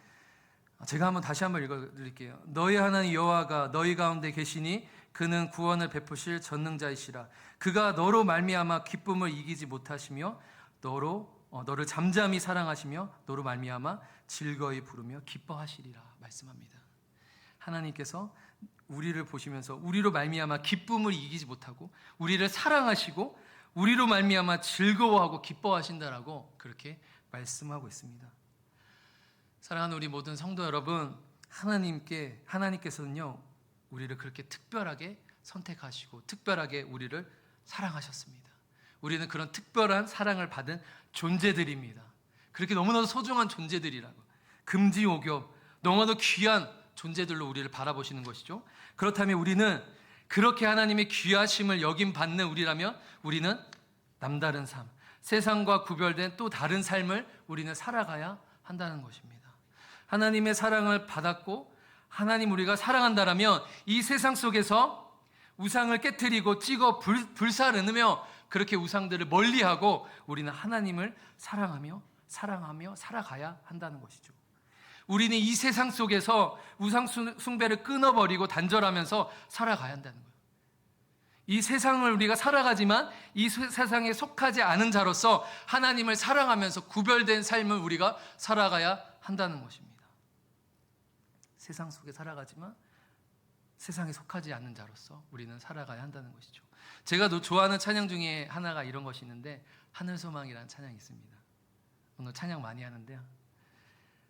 제가 다시 한번 읽어드릴게요. 너희 하나님 여호와가 너희 가운데 계시니 그는 구원을 베푸실 전능자이시라. 그가 너로 말미암아 기쁨을 이기지 못하시며 너를 잠잠히 사랑하시며 너로 말미암아 즐거이 부르며 기뻐하시리라 말씀합니다. 하나님께서 우리를 보시면서 우리로 말미암아 기쁨을 이기지 못하고 우리를 사랑하시고 우리로 말미암아 즐거워하고 기뻐하신다라고 그렇게 말씀하고 있습니다. 사랑하는 우리 모든 성도 여러분, 하나님께서는요 우리를 그렇게 특별하게 선택하시고 특별하게 우리를 사랑하셨습니다. 우리는 그런 특별한 사랑을 받은 존재들입니다. 그렇게 너무나도 소중한 존재들이라고, 금지옥엽 너무나도 귀한 존재들로 우리를 바라보시는 것이죠. 그렇다면 우리는 그렇게 하나님의 귀하심을 여김받는 우리라면 우리는 남다른 삶, 세상과 구별된 또 다른 삶을 우리는 살아가야 한다는 것입니다. 하나님의 사랑을 받았고 하나님 우리가 사랑한다라면 이 세상 속에서 우상을 깨트리고 찍어 불사르며 그렇게 우상들을 멀리하고 우리는 하나님을 사랑하며 살아가야 한다는 것이죠. 우리는 이 세상 속에서 우상 숭배를 끊어버리고 단절하면서 살아가야 한다는 거예요. 이 세상을 우리가 살아가지만 이 세상에 속하지 않은 자로서 하나님을 사랑하면서 구별된 삶을 우리가 살아가야 한다는 것입니다. 세상 속에 살아가지만 세상에 속하지 않는 자로서 우리는 살아가야 한다는 것이죠. 제가 좋아하는 찬양 중에 하나가 이런 것이 있는데 하늘소망이라는 찬양이 있습니다. 오늘 찬양 많이 하는데요.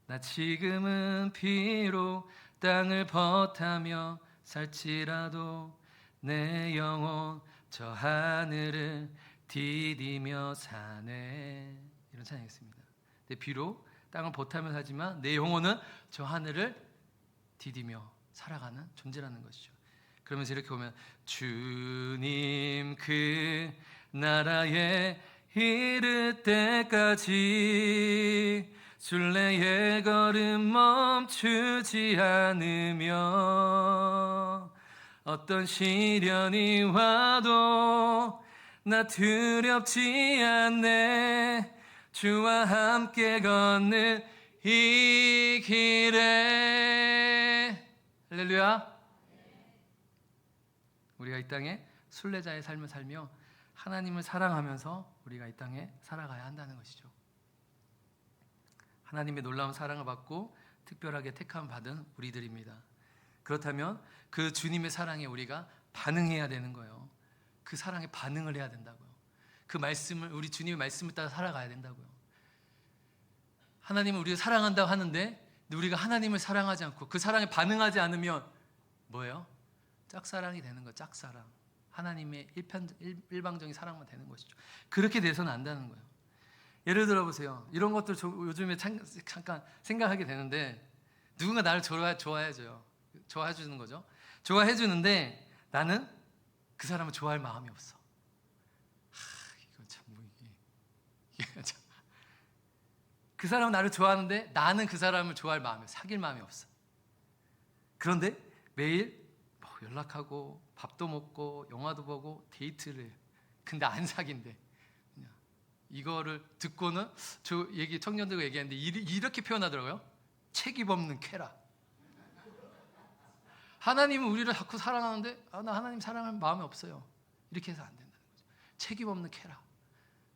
나 지금은 비록 땅을 벗하며 살지라도 내 영혼 저 하늘을 디디며 사네, 이런 찬양이 있습니다. 근데 비록 땅을 벗하며 살지만 내 영혼은 저 하늘을 디디며 살아가는 존재라는 것이죠. 그러면서 이렇게 보면 주님 그 나라에 이를 때까지 순례의 걸음 멈추지 않으며 어떤 시련이 와도 나 두렵지 않네. 주와 함께 걷는 이 길에. 할렐루야. 우리가 이 땅에 순례자의 삶을 살며 하나님을 사랑하면서 우리가 이 땅에 살아가야 한다는 것이죠. 하나님의 놀라운 사랑을 받고 특별하게 택함 받은 우리들입니다. 그렇다면 그 주님의 사랑에 우리가 반응해야 되는 거예요. 그 사랑에 반응을 해야 된다고요. 그 말씀을, 우리 주님의 말씀을 따라 살아가야 된다고요. 하나님은 우리를 사랑한다고 하는데 우리가 하나님을 사랑하지 않고 그 사랑에 반응하지 않으면 뭐예요? 짝사랑이 되는 거예요. 짝사랑. 하나님의 일방적인 사랑만 되는 것이죠. 그렇게 돼서는 안 되는 거예요. 예를 들어 보세요. 이런 것들 요즘에 잠깐 생각하게 되는데, 누군가 나를 좋아해줘요. 좋아해 주는 거죠. 좋아해 주는데 나는 그 사람을 좋아할 마음이 없어. 이거 참 이게 참. 그 사람은 나를 좋아하는데 나는 그 사람을 좋아할 마음이 없어. 사귈 마음이 없어. 그런데 매일 연락하고 밥도 먹고 영화도 보고 데이트를 해요. 근데 안 사귄대. 이거를 듣고는 저 청년들과 얘기하는데 이렇게 표현하더라고요. 책임 없는 쾌락. 하나님은 우리를 자꾸 사랑하는데 나 하나님 사랑할 마음이 없어요. 이렇게 해서 안 된다는 거죠. 책임 없는 쾌락.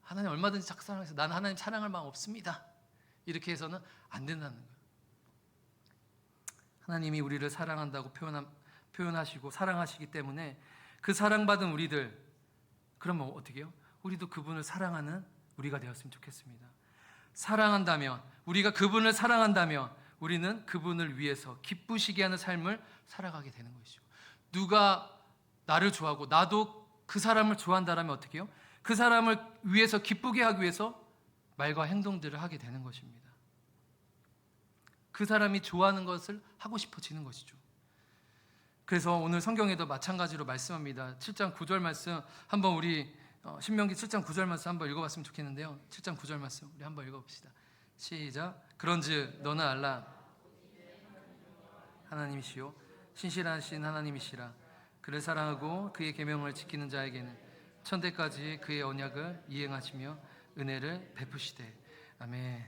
하나님 얼마든지 짝사랑해서 나는 하나님 사랑할 마음 없습니다. 이렇게 해서는 안 된다는 거예요. 하나님이 우리를 사랑한다고 표현하시고 사랑하시기 때문에 그 사랑받은 우리들, 그러면 어떻게 해요? 우리도 그분을 사랑하는 우리가 되었으면 좋겠습니다. 사랑한다면, 우리가 그분을 사랑한다면 우리는 그분을 위해서 기쁘시게 하는 삶을 살아가게 되는 것이죠. 누가 나를 좋아하고 나도 그 사람을 좋아한다면 어떻게 해요? 그 사람을 위해서 기쁘게 하기 위해서 말과 행동들을 하게 되는 것입니다. 그 사람이 좋아하는 것을 하고 싶어지는 것이죠. 그래서 오늘 성경에도 마찬가지로 말씀합니다. 7장 9절 말씀 한번 우리 신명기 7장 9절 말씀 한번 읽어봤으면 좋겠는데요. 7장 9절 말씀 우리 한번 읽어봅시다. 시작. 그런즉 너는 알라 하나님이시요 신실하신 하나님이시라. 그를 사랑하고 그의 계명을 지키는 자에게는 천대까지 그의 언약을 이행하시며 은혜를 베푸시되. 아멘.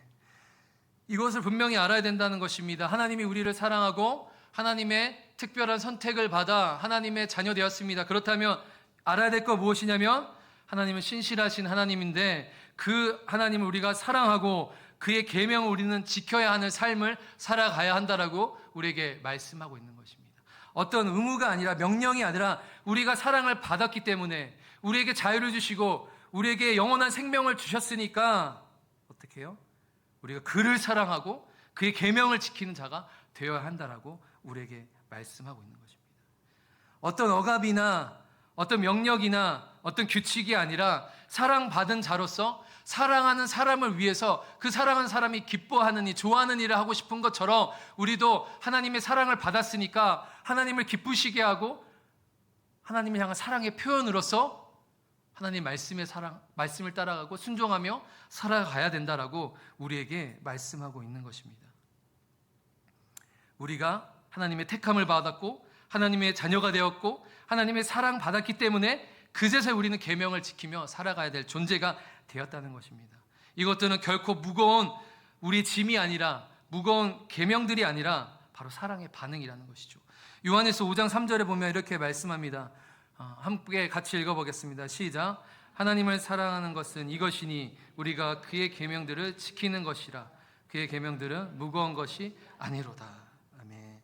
이것을 분명히 알아야 된다는 것입니다. 하나님이 우리를 사랑하고 하나님의 특별한 선택을 받아 하나님의 자녀 되었습니다. 그렇다면 알아야 될 거 무엇이냐면 하나님은 신실하신 하나님인데 그 하나님을 우리가 사랑하고 그의 계명을 우리는 지켜야 하는 삶을 살아가야 한다라고 우리에게 말씀하고 있는 것입니다. 어떤 의무가 아니라 명령이 아니라 우리가 사랑을 받았기 때문에 우리에게 자유를 주시고 우리에게 영원한 생명을 주셨으니까 어떻게 해요? 우리가 그를 사랑하고 그의 계명을 지키는 자가 되어야 한다라고 우리에게 말씀하고 있는 것입니다. 어떤 억압이나 어떤 명령이나 어떤 규칙이 아니라 사랑받은 자로서 사랑하는 사람을 위해서 그 사랑하는 사람이 기뻐하는 일, 좋아하는 일을 하고 싶은 것처럼 우리도 하나님의 사랑을 받았으니까 하나님을 기쁘시게 하고 하나님을 향한 사랑의 표현으로서 하나님 말씀을 따라가고 순종하며 살아가야 된다라고 우리에게 말씀하고 있는 것입니다. 우리가 하나님의 택함을 받았고 하나님의 자녀가 되었고 하나님의 사랑받았기 때문에 그제서야 우리는 계명을 지키며 살아가야 될 존재가 되었다는 것입니다. 이것들은 결코 무거운 우리 짐이 아니라 무거운 계명들이 아니라 바로 사랑의 반응이라는 것이죠. 요한일서 5장 3절에 보면 이렇게 말씀합니다. 함께 같이 읽어보겠습니다. 시작. 하나님을 사랑하는 것은 이것이니 우리가 그의 계명들을 지키는 것이라. 그의 계명들은 무거운 것이 아니로다. 아멘.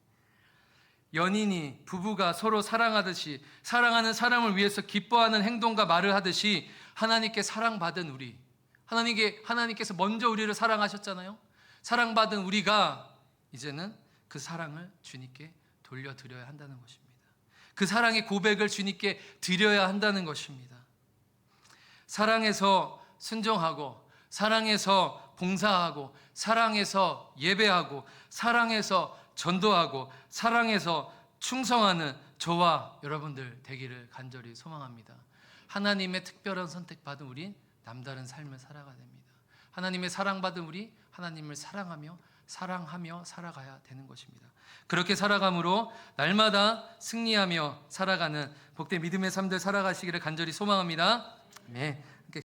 연인이 부부가 서로 사랑하듯이 사랑하는 사람을 위해서 기뻐하는 행동과 말을 하듯이 하나님께 사랑받은 우리, 하나님께서 먼저 우리를 사랑하셨잖아요. 사랑받은 우리가 이제는 그 사랑을 주님께 돌려드려야 한다는 것입니다. 그 사랑의 고백을 주님께 드려야 한다는 것입니다. 사랑해서 순종하고 사랑해서 봉사하고 사랑해서 예배하고 사랑해서 전도하고 사랑해서 충성하는 저와 여러분들 되기를 간절히 소망합니다. 하나님의 특별한 선택받은 우린 남다른 삶을 살아가야 됩니다. 하나님의 사랑받은 우리 하나님을 사랑하며 살아가야 되는 것입니다. 그렇게 살아감으로 날마다 승리하며 살아가는 복된 믿음의 삶들 살아가시기를 간절히 소망합니다. 네.